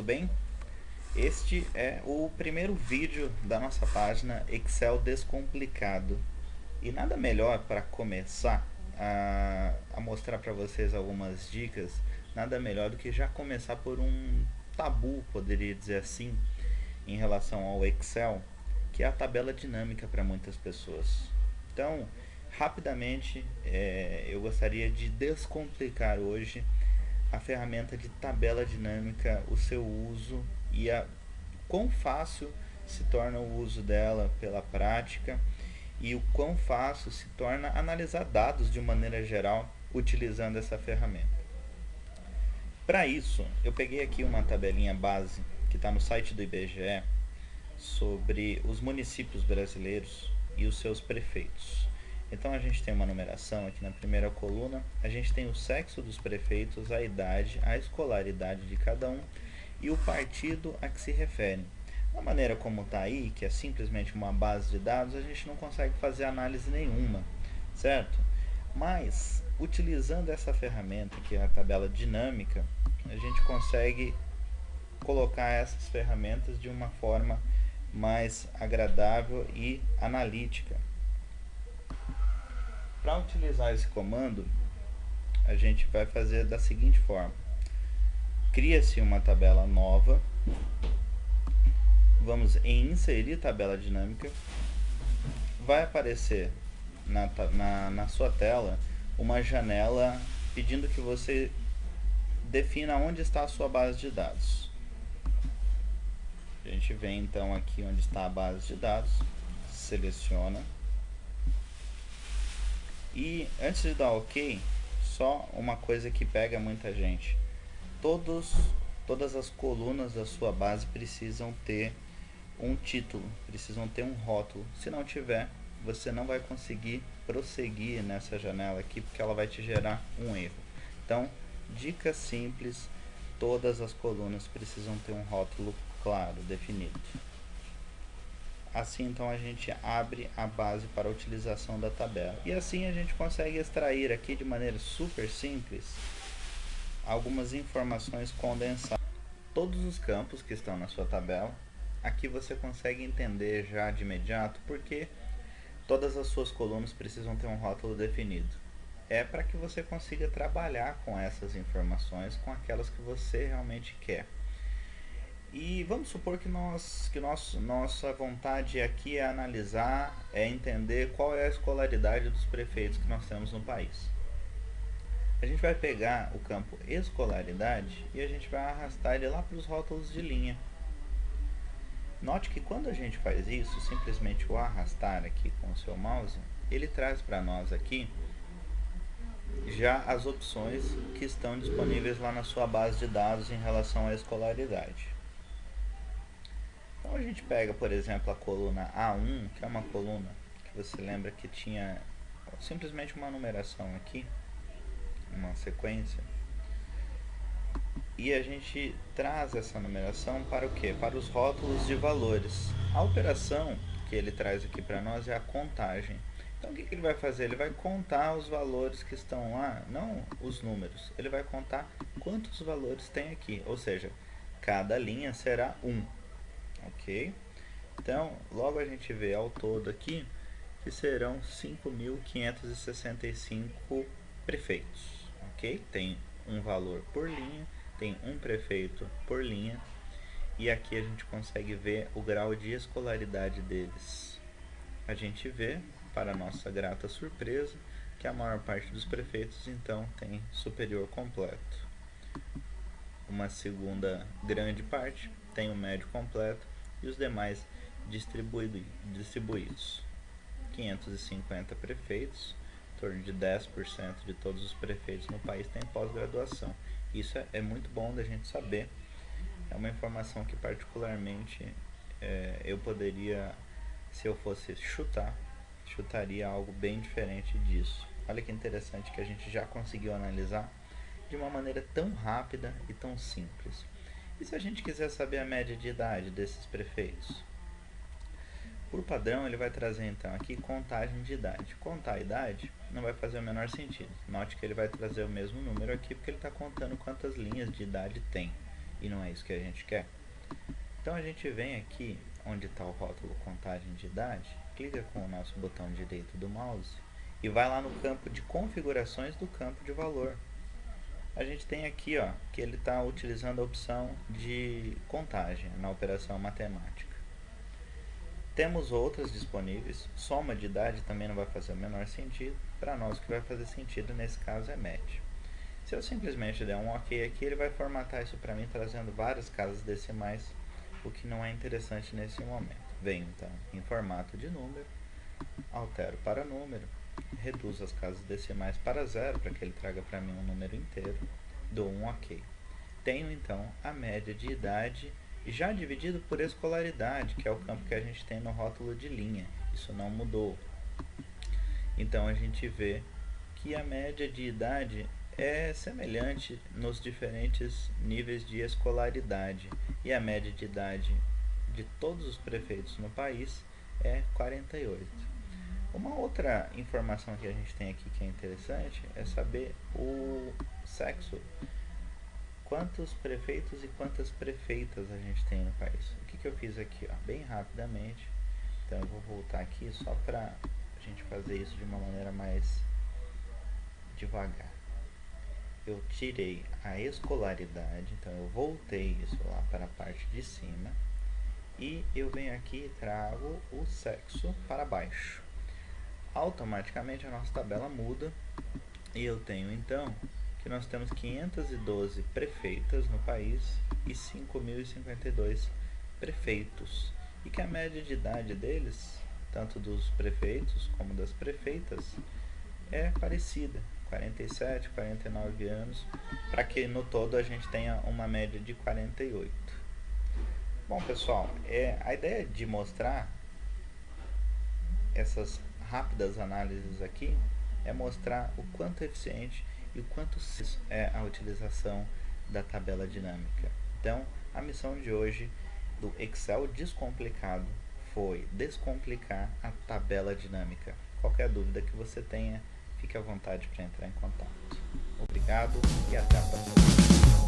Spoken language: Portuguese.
bem? Este é o primeiro vídeo da nossa página Excel Descomplicado. E nada melhor para começar a mostrar para vocês algumas dicas, nada melhor do que já começar por um tabu, poderia dizer assim, em relação ao Excel, que é a tabela dinâmica para muitas pessoas. Então, rapidamente, eu gostaria de descomplicar hoje a ferramenta de tabela dinâmica, o seu uso e quão fácil se torna o uso dela pela prática e o quão fácil se torna analisar dados de maneira geral utilizando essa ferramenta. Para isso, eu peguei aqui uma tabelinha base que está no site do IBGE sobre os municípios brasileiros e os seus prefeitos. Então a gente tem uma numeração aqui na primeira coluna, a gente tem o sexo dos prefeitos, a idade, a escolaridade de cada um e o partido a que se referem. Da maneira como está aí, que é simplesmente uma base de dados, a gente não consegue fazer análise nenhuma, certo? Mas, utilizando essa ferramenta, que é a tabela dinâmica, a gente consegue colocar essas ferramentas de uma forma mais agradável e analítica. Para utilizar esse comando, a gente vai fazer da seguinte forma: cria-se uma tabela nova, vamos em inserir tabela dinâmica, vai aparecer na sua tela uma janela pedindo que você defina onde está a sua base de dados. A gente vem então aqui onde está a base de dados, seleciona. E antes de dar OK, só uma coisa que pega muita gente. Todas as colunas da sua base precisam ter um título, precisam ter um rótulo. Se não tiver, você não vai conseguir prosseguir nessa janela aqui, porque ela vai te gerar um erro. Então, dica simples, todas as colunas precisam ter um rótulo claro, definido. Assim, então, a gente abre a base para a utilização da tabela. E assim a gente consegue extrair aqui de maneira super simples algumas informações condensadas. Todos os campos que estão na sua tabela, aqui você consegue entender já de imediato porque todas as suas colunas precisam ter um rótulo definido. É para que você consiga trabalhar com essas informações, com aquelas que você realmente quer. E vamos supor que nossa vontade aqui é analisar, é entender qual é a escolaridade dos prefeitos que nós temos no país. A gente vai pegar o campo escolaridade e a gente vai arrastar ele lá para os rótulos de linha. Note que quando a gente faz isso, simplesmente o arrastar aqui com o seu mouse, ele traz para nós aqui já as opções que estão disponíveis lá na sua base de dados em relação à escolaridade. Então a gente pega, por exemplo, a coluna A1, que é uma coluna que você lembra que tinha simplesmente uma numeração aqui, uma sequência, e a gente traz essa numeração para o quê? Para os rótulos de valores. A operação que ele traz aqui para nós é a contagem. Então o que ele vai fazer? Ele vai contar os valores que estão lá, não os números, ele vai contar quantos valores tem aqui, ou seja, cada linha será 1. Ok? Então, logo a gente vê ao todo aqui que serão 5.565 prefeitos. Ok? Tem um valor por linha, tem um prefeito por linha, e aqui a gente consegue ver o grau de escolaridade deles. A gente vê, para nossa grata surpresa, que a maior parte dos prefeitos então tem superior completo. Uma segunda grande parte tem o médio completo e os demais distribuídos. 550 prefeitos, em torno de 10% de todos os prefeitos no país têm pós-graduação. Isso é muito bom da gente saber. É uma informação que particularmente eu poderia, se eu fosse chutaria algo bem diferente disso. Olha que interessante que a gente já conseguiu analisar de uma maneira tão rápida e tão simples. E se a gente quiser saber a média de idade desses prefeitos? Por padrão, ele vai trazer então aqui contagem de idade. Contar a idade não vai fazer o menor sentido. Note que ele vai trazer o mesmo número aqui porque ele está contando quantas linhas de idade tem. e não é isso que a gente quer. Então a gente vem aqui onde está o rótulo contagem de idade, clica com o nosso botão direito do mouse e vai lá no campo de configurações do campo de valor. A gente tem aqui que ele está utilizando a opção de contagem na operação matemática. Temos outras disponíveis, soma de idade também não vai fazer o menor sentido, para nós o que vai fazer sentido nesse caso é média. Se eu simplesmente der um OK aqui, ele vai formatar isso para mim, trazendo várias casas decimais, o que não é interessante nesse momento. Venho então em formato de número, altero para número, reduzo as casas decimais para 0, para que ele traga para mim um número inteiro, dou um OK. Tenho então a média de idade, já dividido por escolaridade, que é o campo que a gente tem no rótulo de linha, isso não mudou. Então a gente vê que a média de idade é semelhante nos diferentes níveis de escolaridade, e a média de idade de todos os prefeitos no país é 48. Uma outra informação que a gente tem aqui que é interessante é saber o sexo. Quantos prefeitos e quantas prefeitas a gente tem no país. O que eu fiz aqui? Bem rapidamente. Então eu vou voltar aqui só para a gente fazer isso de uma maneira mais devagar. Eu tirei a escolaridade, então eu voltei isso lá para a parte de cima. E eu venho aqui e trago o sexo para baixo. Automaticamente a nossa tabela muda e eu tenho então que nós temos 512 prefeitas no país e 5.052 prefeitos, e que a média de idade deles, tanto dos prefeitos como das prefeitas, é parecida, 47, 49 anos, para que no todo a gente tenha uma média de 48. Bom, pessoal, a ideia de mostrar essas rápidas análises aqui é mostrar o quanto é eficiente e o quanto é a utilização da tabela dinâmica. Então, a missão de hoje do Excel Descomplicado foi descomplicar a tabela dinâmica. Qualquer dúvida que você tenha, fique à vontade para entrar em contato. Obrigado e até a próxima.